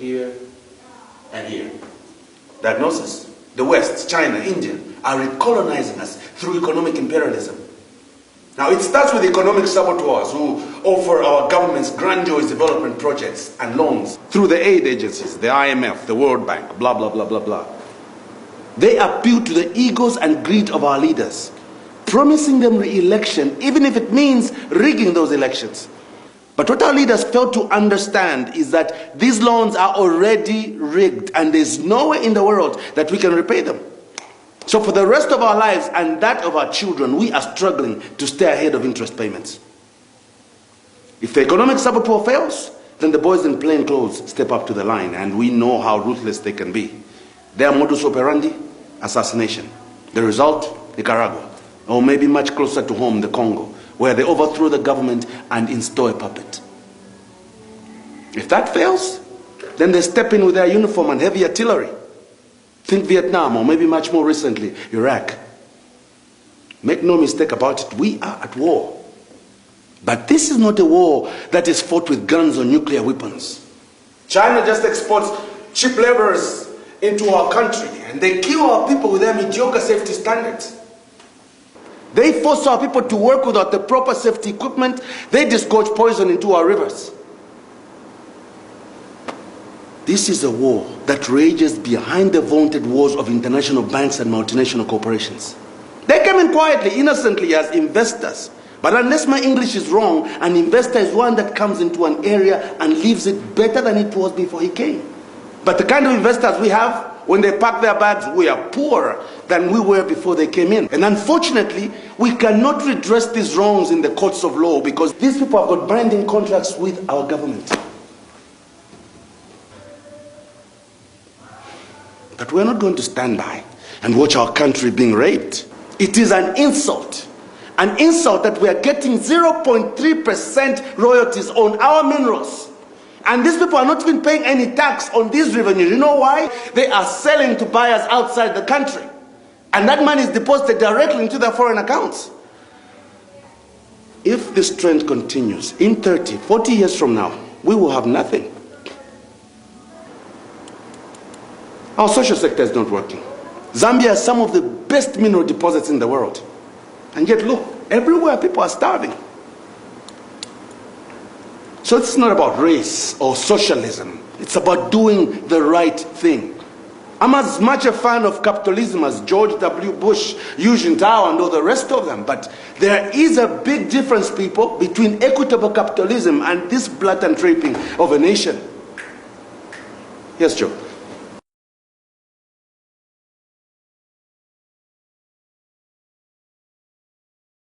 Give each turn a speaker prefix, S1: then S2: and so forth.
S1: here, and here. Diagnosis: the West, China, India are recolonizing us through economic imperialism. Now, it starts with economic saboteurs who offer our governments grandiose development projects and loans through the aid agencies, the IMF, the World Bank, blah, blah, blah, blah, blah. They appeal to the egos and greed of our leaders, promising them re-election, even if it means rigging those elections. But what our leaders fail to understand is that these loans are already rigged, and there's nowhere in the world that we can repay them. So for the rest of our lives and that of our children, we are struggling to stay ahead of interest payments. If the economic saboteur fails, then the boys in plain clothes step up to the line, and we know how ruthless they can be. Their modus operandi: assassination. The result: Nicaragua, or maybe much closer to home, the Congo, where they overthrow the government and install a puppet. If that fails, then they step in with their uniform and heavy artillery. Think Vietnam, or maybe much more recently, Iraq. Make no mistake about it, we are at war. But this is not a war that is fought with guns or nuclear weapons. China just exports cheap laborers into our country, and they kill our people with their mediocre safety standards. They force our people to work without the proper safety equipment. They disgorge poison into our rivers. This is a war that rages behind the vaunted walls of international banks and multinational corporations. They came in quietly, innocently as investors. But unless my English is wrong, an investor is one that comes into an area and leaves it better than it was before he came. But the kind of investors we have, when they pack their bags, we are poorer than we were before they came in. And unfortunately, we cannot redress these wrongs in the courts of law because these people have got binding contracts with our government. But we're not going to stand by and watch our country being raped. It is an insult that we are getting 0.3% royalties on our minerals. And these people are not even paying any tax on these revenues. You know why? They are selling to buyers outside the country. And that money is deposited directly into their foreign accounts. If this trend continues, in 30, 40 years from now, we will have nothing. Our social sector is not working. Zambia has some of the best mineral deposits in the world. And yet, look, everywhere people are starving. So it's not about race or socialism. It's about doing the right thing. I'm as much a fan of capitalism as George W. Bush, Hu Jintao, and all the rest of them. But there is a big difference, people, between equitable capitalism and this blatant raping of a nation. Yes, Joe.